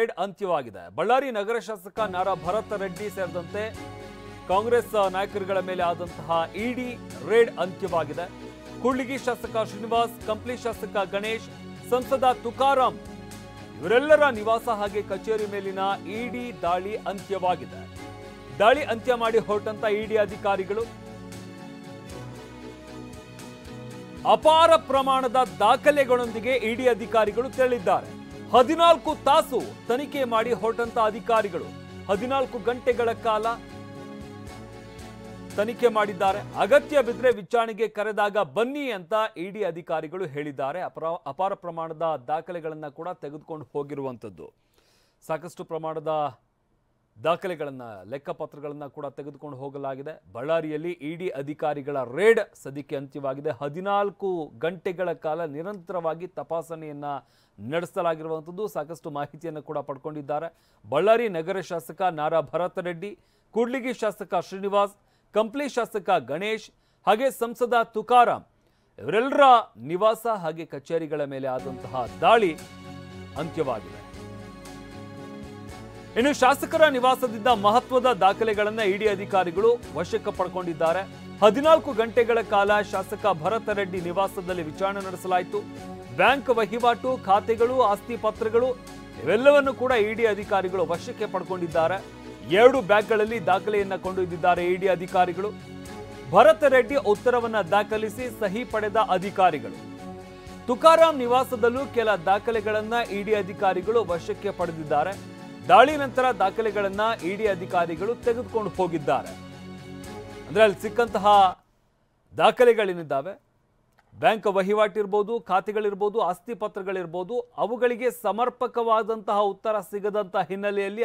Raid ಅಂತ್ಯವಾಗಿದೆ. Ballari ನಗರ ಶಾಸಕ ನಾರಾ ಭರತ್ ರೆಡ್ಡಿ ಸೇರಿದಂತೆ ಕಾಂಗ್ರೆಸ್ ನಾಯಕರುಗಳ ಮೇಲೆ ಆದಂತಹ ಇಡಿ ರೇಡ್ ಅಂತ್ಯವಾಗಿದೆ. ಕೂಡ್ಲಿಗಿ ಶಾಸಕ ಶ್ರೀನಿವಾಸ್, ಕಂಪ್ಲಿ ಶಾಸಕ ಗಣೇಶ್, ಸಂಸದ ತುಕಾರಾಂ ಇವರೆಲ್ಲರ ನಿವಾಸ ಹಾಗೆ ಕಚೇರಿ ಮೇಲಿನ ಇಡಿ ದಾಳಿ ಅಂತ್ಯವಾಗಿದೆ. ದಾಳಿ ಅಂತ್ಯ ಮಾಡಿ ಹೊರಟಂತ ಇಡಿ ಅಧಿಕಾರಿಗಳು ಅಪಾರ ಪ್ರಮಾಣದ ದಾಖಲೆಗಳೊಂದಿಗೆ ಇಡಿ ಅಧಿಕಾರಿಗಳು ತೆರಳಿದ್ದಾರೆ. 14 ತಾಸು ತನಿಖೆ ಮಾಡಿ ಹೊರಟಂತ ಅಧಿಕಾರಿಗಳು 14 ಗಂಟೆಗಳ ಕಾಲ ತನಿಖೆ ಮಾಡಿದ್ದಾರೆ. ಅಗತ್ಯ ಬಿದ್ದರೆ ವಿಚಾರಣೆಗೆ ಕರೆದಾಗ ಬನ್ನಿ ಅಂತ ಇಡಿ ಅಧಿಕಾರಿಗಳು ಹೇಳಿದ್ದಾರೆ. ಅಪಾರ ಪ್ರಮಾಣದ ದಾಖಲೆಗಳನ್ನು ಕೂಡ ತೆಗೆದುಕೊಂಡು ಹೋಗಿರುವಂಥದ್ದು. ಸಾಕಷ್ಟು ಪ್ರಮಾಣದ ದಾಖಲೆಗಳನ್ನು, ಲೆಕ್ಕಪತ್ರಗಳನ್ನು ಕೂಡ ತೆಗೆದುಕೊಂಡು ಹೋಗಲಾಗಿದೆ. ಬಳ್ಳಾರಿಯಲ್ಲಿ ಇಡಿ ಅಧಿಕಾರಿಗಳ ರೇಡ್ ಸದ್ಯಕ್ಕೆ ಅಂತ್ಯವಾಗಿದೆ. 14 ಗಂಟೆಗಳ ಕಾಲ ನಿರಂತರವಾಗಿ ತಪಾಸಣೆಯನ್ನು ನಡೆಸಲಾಗಿರುವಂಥದ್ದು. ಸಾಕಷ್ಟು ಮಾಹಿತಿಯನ್ನು ಕೂಡ ಪಡ್ಕೊಂಡಿದ್ದಾರೆ. ಬಳ್ಳಾರಿ ನಗರ ಶಾಸಕ ನಾರಾ ಭರತ್ ರೆಡ್ಡಿ, ಕೂಡ್ಲಿಗಿ ಶಾಸಕ ಶ್ರೀನಿವಾಸ್, ಕಂಪ್ಲಿ ಶಾಸಕ ಗಣೇಶ್ ಹಾಗೆ ಸಂಸದ ತುಕಾರಾಂ ಇವರೆಲ್ಲರ ನಿವಾಸ ಹಾಗೆ ಕಚೇರಿಗಳ ಮೇಲೆ ಆದಂತಹ ದಾಳಿ ಅಂತ್ಯವಾಗಿದೆ. ಇನ್ನು ಶಾಸಕರ ನಿವಾಸದಿಂದ ಮಹತ್ವದ ದಾಖಲೆಗಳನ್ನು ಇಡಿ ಅಧಿಕಾರಿಗಳು ವಶಕ್ಕೆ ಪಡ್ಕೊಂಡಿದ್ದಾರೆ. 14 ಗಂಟೆಗಳ ಕಾಲ ಶಾಸಕ ಭರತ್ ರೆಡ್ಡಿ ನಿವಾಸದಲ್ಲಿ ವಿಚಾರಣೆ ನಡೆಸಲಾಯಿತು. ಬ್ಯಾಂಕ್ ವಹಿವಾಟು, ಖಾತೆಗಳು, ಆಸ್ತಿ ಪತ್ರಗಳು ಇವೆಲ್ಲವನ್ನು ಕೂಡ ಇಡಿ ಅಧಿಕಾರಿಗಳು ವಶಕ್ಕೆ ಪಡ್ಕೊಂಡಿದ್ದಾರೆ. 2 ಬ್ಯಾಗ್ಗಳಲ್ಲಿ ದಾಖಲೆಯನ್ನ ಕೊಂಡೊಯ್ದಿದ್ದಾರೆ ಇಡಿ ಅಧಿಕಾರಿಗಳು. ಭರತ್ ರೆಡ್ಡಿ ಉತ್ತರವನ್ನ ದಾಖಲಿಸಿ ಸಹಿ ಪಡೆದ ಅಧಿಕಾರಿಗಳು. ತುಕಾರಾಂ ನಿವಾಸದಲ್ಲೂ ಕೆಲ ದಾಖಲೆಗಳನ್ನ ಇಡಿ ಅಧಿಕಾರಿಗಳು ವಶಕ್ಕೆ ಪಡೆದಿದ್ದಾರೆ. ದಾಳಿ ನಂತರ ದಾಖಲೆಗಳನ್ನ ಇಡಿ ಅಧಿಕಾರಿಗಳು ತೆಗೆದುಕೊಂಡು ಹೋಗಿದ್ದಾರೆ. ಅಂದ್ರೆ ಅಲ್ಲಿ ಸಿಕ್ಕಂತಹ ದಾಖಲೆಗಳೇನಿದ್ದಾವೆ, ಬ್ಯಾಂಕ್ ವಹಿವಾಟಿರ್ಬೋದು, ಖಾತೆಗಳಿರ್ಬೋದು, ಆಸ್ತಿ ಪತ್ರಗಳಿರ್ಬೋದು, ಅವುಗಳಿಗೆ ಸಮರ್ಪಕವಾದಂತಹ ಉತ್ತರ ಸಿಗದಂತಹ ಹಿನ್ನೆಲೆಯಲ್ಲಿ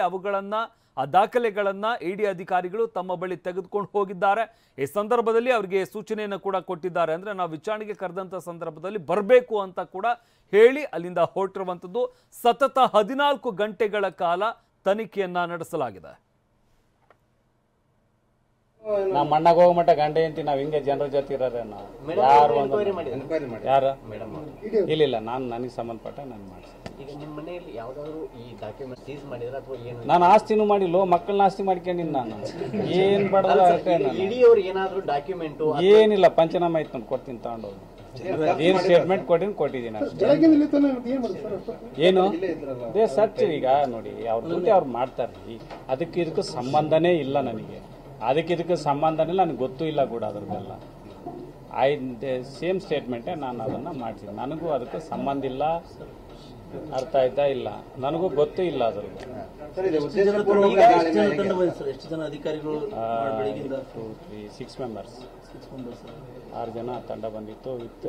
ಆ ದಾಖಲೆಗಳನ್ನ ಇಡಿ ಅಧಿಕಾರಿಗಳು ತಮ್ಮ ಬಳಿ ತೆಗೆದುಕೊಂಡು ಹೋಗಿದ್ದಾರೆ. ಈ ಸಂದರ್ಭದಲ್ಲಿ ಅವರಿಗೆ ಸೂಚನೆಯನ್ನು ಕೂಡ ಕೊಟ್ಟಿದ್ದಾರೆ. ಅಂದ್ರೆ ನಾವು ವಿಚಾರಣೆಗೆ ಕರೆದಂತ ಸಂದರ್ಭದಲ್ಲಿ ಬರಬೇಕು ಅಂತ ಕೂಡ ಹೇಳಿ ಅಲ್ಲಿಂದ ಹೊರಟಿರುವಂಥದ್ದು. ಸತತ 14 ಗಂಟೆಗಳ ಕಾಲ ತನಿಖೆಯನ್ನ ನಡೆಸಲಾಗಿದೆ. ನಮ್ಮ ಅಣ್ಣಗ ಹೋಗ ಮಟ್ಟ ಗಂಡ ಹೆಂಡತಿ ನಾವ್ ಹಿಂಗೆ ಜನರ ಜೊತೆ ಇರೋದೇ. ಯಾರು ಯಾರು ಇಲ್ಲ ನನಗೆ ಸಂಬಂಧಪಟ್ಟ ನಾನು ಮಾಡಿಸಿ. ನಾನು ಆಸ್ತಿನೂ ಮಾಡಿಲ್ಲ, ಮಕ್ಕಳನ್ನ ಆಸ್ತಿ ಮಾಡ್ಕೊಂಡಿನಿ. ನಾನು ಏನ್ ಬಡದ ಏನಿಲ್ಲ, ಪಂಚನಾಮ ಐತ್ ನೋಡಿ, ಕೊಡ್ತೀನಿ ತಗೊಂಡೋಗಿ. ಏನ್ ಸ್ಟೇಟ್ಮೆಂಟ್ ಕೊಟ್ಟಿದ್ದೀನಿ ಏನು ಅದೇ ಸತ್ಯ. ಈಗ ನೋಡಿ, ಅವ್ರ ಜೊತೆ ಅವ್ರು ಮಾಡ್ತಾರ್ರಿ, ಅದಕ್ಕೆ ಇದಕ್ಕೂ ಸಂಬಂಧನೇ ಇಲ್ಲ ನನಗೆ. ಇದಕ್ಕೆ ಸಂಬಂಧನೇ ನನಗೆ ಗೊತ್ತೂ ಇಲ್ಲ ಕೂಡ. ಅದ್ರದ್ದೆಲ್ಲ ಸೇಮ್ ಸ್ಟೇಟ್ಮೆಂಟೇ ನಾನು ಅದನ್ನ ಮಾಡ್ತೀನಿ. ನನಗೂ ಅದಕ್ಕೆ ಸಂಬಂಧ ಇಲ್ಲ. ಅರ್ಥ ಆಯ್ತಾ? ಇಲ್ಲ, ನನಗೂ ಗೊತ್ತೂ ಇಲ್ಲ ಅದ್ರದ್ದು. 6 ಮೆಂಬರ್ಸ್, 6 ಜನ ತಂಡ ಬಂದಿತ್ತು. ವಿತ್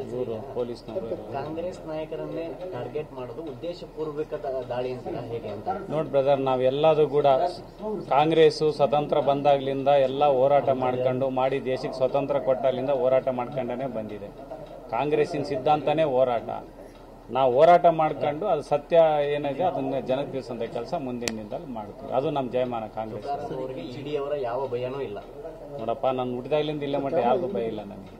ಇವರು ಪೊಲೀಸ್ನವರು. ಕಾಂಗ್ರೆಸ್ ನಾಯಕರನ್ನೇ ಟಾರ್ಗೆಟ್ ಮಾಡೋದು ಉದ್ದೇಶಪೂರ್ವಕ ದಾಳಿ ಅಂತ ಹೇಗೆ ಅಂತ ನೋಡ್ ಬ್ರದರ್, ನಾವೆಲ್ಲದೂ ಕೂಡ ಕಾಂಗ್ರೆಸ್ ಸ್ವತಂತ್ರ ಬಂದಾಗ್ಲಿಂದ ಎಲ್ಲ ಹೋರಾಟ ಮಾಡ್ಕೊಂಡು ಮಾಡಿ ದೇಶಕ್ಕೆ ಸ್ವತಂತ್ರ ಕೊಟ್ಟಾಗ್ಲಿಂದ ಹೋರಾಟ ಮಾಡ್ಕೊಂಡೇ ಬಂದಿದೆ. ಕಾಂಗ್ರೆಸ್ಸಿನ ಸಿದ್ಧಾಂತನೇ ಹೋರಾಟ. ನಾವು ಹೋರಾಟ ಮಾಡ್ಕೊಂಡು ಅದು ಸತ್ಯ ಏನಿದೆ ಅದನ್ನ ಜನಕ್ಕೆ ತಿಳಿಸಂತ ಕೆಲಸ ಮುಂದಿನ ದಿನದಲ್ಲಿ ಮಾಡ್ತೀವಿ. ಅದು ನಮ್ಮ ಜಯಮಾನ. ಕಾಂಗ್ರೆಸ್ ಇಡಿ ಅವರ ಯಾವ ಭಯನೂ ಇಲ್ಲ ನೋಡಪ್ಪ, ನಾನು ಹುಟ್ಟಿದಾಗ್ಲಿಂದ ಇಲ್ಲೇ ಮಟ್ಟ ಯಾರಿಗೂ ಭಯ ಇಲ್ಲ ನನಗೆ.